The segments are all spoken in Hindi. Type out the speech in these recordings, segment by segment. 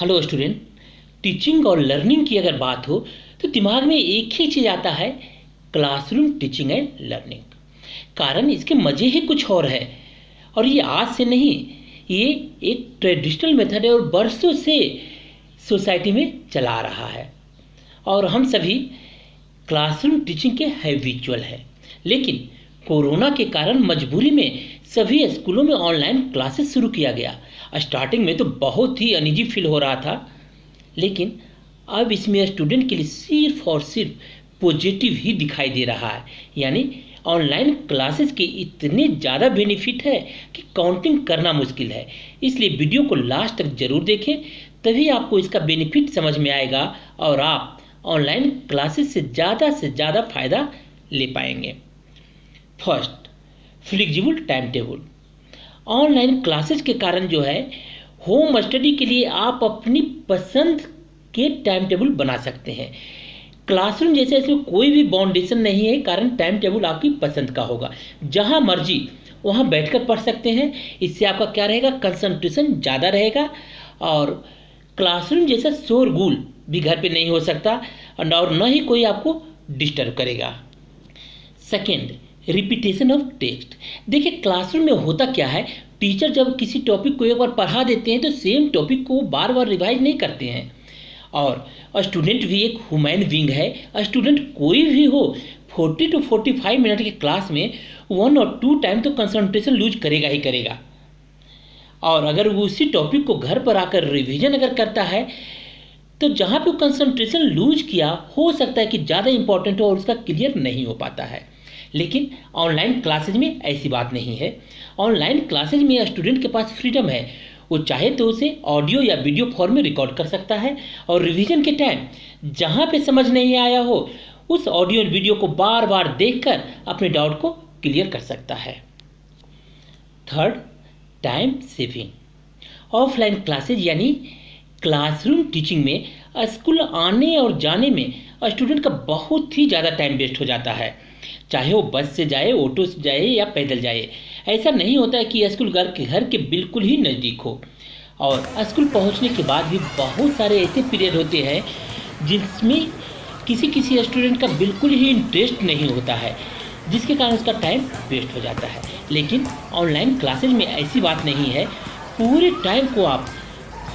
Hello student. टीचिंग और लर्निंग की अगर बात हो तो दिमाग में एक ही चीज़ आता है, क्लासरूम टीचिंग एंड लर्निंग। कारण इसके मज़े ही कुछ और है। और ये आज से नहीं, ये एक ट्रेडिशनल मेथड है और बरसों से सोसाइटी में चला आ रहा है और हम सभी क्लासरूम टीचिंग के हैबिचुअल है। लेकिन कोरोना के कारण मजबूरी में सभी स्कूलों में ऑनलाइन क्लासेस शुरू किया गया। स्टार्टिंग में तो बहुत ही अनईजी फील हो रहा था, लेकिन अब इसमें स्टूडेंट के लिए सिर्फ और सिर्फ पॉजिटिव ही दिखाई दे रहा है। यानी ऑनलाइन क्लासेस के इतने ज़्यादा बेनिफिट है कि काउंटिंग करना मुश्किल है। इसलिए वीडियो को लास्ट तक जरूर देखें, तभी आपको इसका बेनिफिट समझ में आएगा और आप ऑनलाइन क्लासेस से ज़्यादा फ़ायदा ले पाएंगे। First, flexible time table. Online classes के कारण जो है होम स्टडी के लिए आप अपनी पसंद के टाइम टेबल बना सकते हैं। क्लासरूम जैसे इसमें कोई भी बाउंडेशन नहीं है, कारण टाइम टेबल आपकी पसंद का होगा। जहां मर्जी वहां बैठकर पढ़ सकते हैं। इससे आपका क्या रहेगा, कंसंट्रेशन ज़्यादा रहेगा और क्लासरूम जैसा शोरगुल भी घर पे नहीं हो सकता और न ही कोई आपको डिस्टर्ब करेगा। Second, repetition of text. देखिए क्लासरूम में होता क्या है, टीचर जब किसी टॉपिक को एक बार पढ़ा देते हैं तो सेम टॉपिक को बार बार रिवाइज नहीं करते हैं। और स्टूडेंट भी एक ह्यूमन बीइंग है। स्टूडेंट कोई भी हो, 40 to 45 मिनट की क्लास में 1 और 2 टाइम तो कंसंट्रेशन लूज करेगा ही करेगा। और अगर वो उसी टॉपिक को घर पर आकर रिवीजन अगर करता है तो जहाँ पे कंसंट्रेशन लूज किया, हो सकता है कि ज़्यादा इंपॉर्टेंट हो और उसका क्लियर नहीं हो पाता है। लेकिन ऑनलाइन क्लासेज में ऐसी बात नहीं है। ऑनलाइन क्लासेज में स्टूडेंट के पास फ्रीडम है, वो चाहे तो उसे ऑडियो या वीडियो फॉर्म में रिकॉर्ड कर सकता है और रिवीजन के टाइम जहाँ पे समझ नहीं आया हो उस ऑडियो और वीडियो को बार बार देखकर अपने डाउट को क्लियर कर सकता है। Third, time saving. Offline classes यानी क्लासरूम टीचिंग में स्कूल आने और जाने में स्टूडेंट का बहुत ही ज़्यादा टाइम वेस्ट हो जाता है। चाहे वो बस से जाए, ऑटो से जाए या पैदल जाए। ऐसा नहीं होता है कि स्कूल घर के बिल्कुल ही नज़दीक हो। और स्कूल पहुंचने के बाद भी बहुत सारे ऐसे पीरियड होते हैं जिसमें किसी स्टूडेंट का बिल्कुल ही इंटरेस्ट नहीं होता है, जिसके कारण उसका टाइम वेस्ट हो जाता है। लेकिन ऑनलाइन क्लासेज में ऐसी बात नहीं है। पूरे टाइम को आप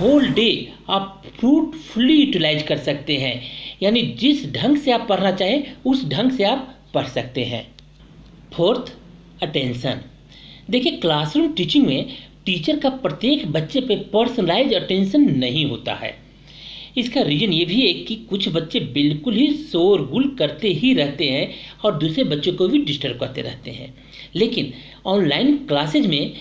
होल डे आप फ्रूटफुली यूटिलाइज कर सकते हैं। यानी जिस ढंग से आप पढ़ना चाहें उस ढंग से आप पढ़ सकते हैं। Fourth, attention. देखिए क्लासरूम टीचिंग में टीचर का प्रत्येक बच्चे पे पर्सनलाइज अटेंशन नहीं होता है। इसका रीज़न ये भी है कि कुछ बच्चे बिल्कुल ही शोरगुल करते ही रहते हैं और दूसरे बच्चों को भी डिस्टर्ब करते रहते हैं। लेकिन ऑनलाइन क्लासेज में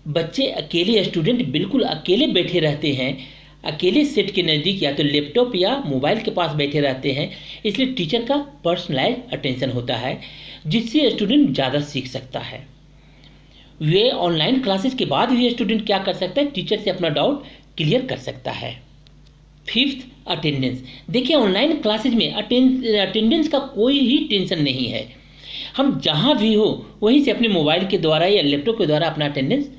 बच्चे अकेले, स्टूडेंट बिल्कुल अकेले बैठे रहते हैं, अकेले सेट के नज़दीक या तो लैपटॉप या मोबाइल के पास बैठे रहते हैं। इसलिए टीचर का पर्सनलाइज अटेंशन होता है, जिससे स्टूडेंट ज़्यादा सीख सकता है। वे ऑनलाइन क्लासेस के बाद भी स्टूडेंट क्या कर सकता है, टीचर से अपना डाउट क्लियर कर सकता है। Fifth, attendance. देखिए ऑनलाइन क्लासेज में अटेंडेंस का कोई ही टेंशन नहीं है। हम जहाँ भी हो वहीं से अपने मोबाइल के द्वारा या लैपटॉप के द्वारा अपना अटेंडेंस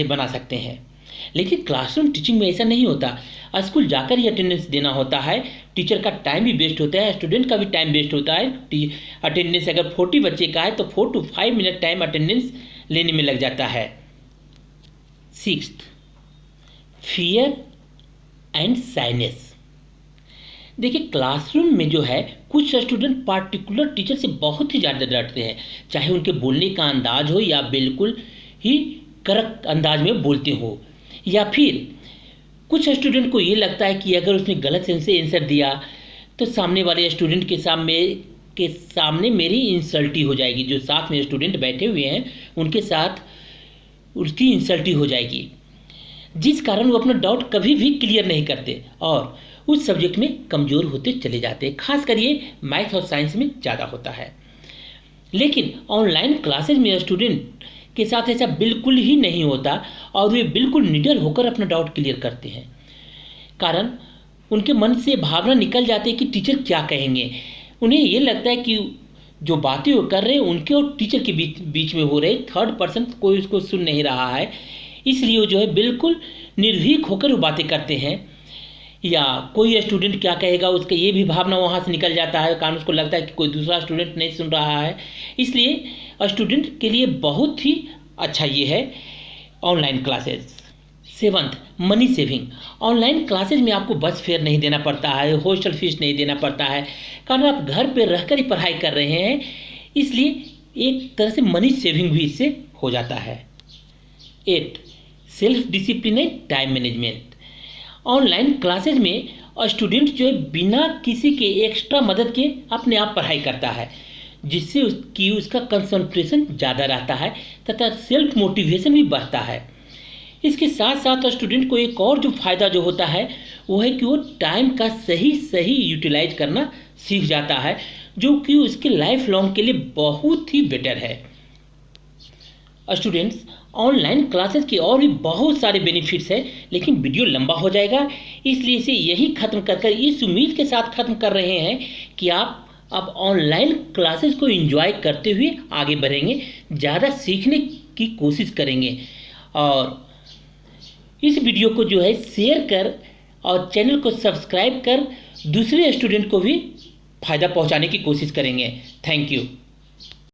बना सकते हैं। लेकिन क्लासरूम टीचिंग में ऐसा नहीं होता। स्कूल जाकर ही अटेंडेंस देना होता है। टीचर का टाइम भी वेस्ट होता है, स्टूडेंट का भी टाइम वेस्ट होता है। अटेंडेंस अगर 40 बच्चे का है तो 4 to 5 मिनट टाइम अटेंडेंस लेने में लग जाता है। Sixth, fear and shyness. देखिए क्लासरूम में जो है कुछ स्टूडेंट पार्टिकुलर टीचर से बहुत ही ज़्यादा डरते हैं, चाहे उनके बोलने का अंदाज हो या बिल्कुल ही कड़क अंदाज में बोलते हो, या फिर कुछ स्टूडेंट को ये लगता है कि अगर उसने गलत से आंसर दिया तो सामने वाले स्टूडेंट के सामने मेरी इंसल्टी हो जाएगी। जो साथ में स्टूडेंट बैठे हुए हैं उनके साथ उसकी इंसल्टी हो जाएगी, जिस कारण वो अपना डाउट कभी भी क्लियर नहीं करते और उस सब्जेक्ट में कमज़ोर होते चले जाते हैं। खासकर ये मैथ और साइंस में ज़्यादा होता है। लेकिन ऑनलाइन क्लासेज में स्टूडेंट के साथ ऐसा बिल्कुल ही नहीं होता और वे बिल्कुल निडर होकर अपना डाउट क्लियर करते हैं। कारण उनके मन से भावना निकल जाती है कि टीचर क्या कहेंगे। उन्हें ये लगता है कि जो बातें वो कर रहे हैं उनके और टीचर के बीच में हो रहे, थर्ड पर्सन कोई उसको सुन नहीं रहा है। इसलिए वो जो है बिल्कुल निर्भीक होकर वो बातें करते हैं। या कोई स्टूडेंट क्या कहेगा, उसका ये भी भावना वहाँ से निकल जाता है, कारण उसको लगता है कि कोई दूसरा स्टूडेंट नहीं सुन रहा है। इसलिए स्टूडेंट के लिए बहुत ही अच्छा ये है online classes. 7th, money saving. Online classes में आपको बस फेयर नहीं देना पड़ता है, हॉस्टल फीस नहीं देना पड़ता है, कारण आप घर पर रहकर ही पढ़ाई कर रहे हैं, इसलिए एक तरह से मनी सेविंग भी इससे हो जाता है। 8, self discipline and time management. Online classes में स्टूडेंट जो है बिना किसी के एक्स्ट्रा मदद के अपने आप पढ़ाई करता है, जिससे उसका कंसंट्रेशन ज़्यादा रहता है तथा सेल्फ मोटिवेशन भी बढ़ता है। इसके साथ साथ स्टूडेंट को एक और जो फ़ायदा जो होता है वो है कि वो टाइम का सही यूटिलाइज करना सीख जाता है, जो कि उसके लाइफ लॉन्ग के लिए बहुत ही बेटर है। स्टूडेंट्स, ऑनलाइन क्लासेस के और भी बहुत सारे बेनिफिट्स हैं, लेकिन वीडियो लंबा हो जाएगा, इसलिए इसे यही ख़त्म कर इस उम्मीद के साथ ख़त्म कर रहे हैं कि आप अब ऑनलाइन क्लासेस को एंजॉय करते हुए आगे बढ़ेंगे, ज़्यादा सीखने की कोशिश करेंगे और इस वीडियो को जो है शेयर कर और चैनल को सब्सक्राइब कर दूसरे स्टूडेंट को भी फ़ायदा पहुंचाने की कोशिश करेंगे। Thank you.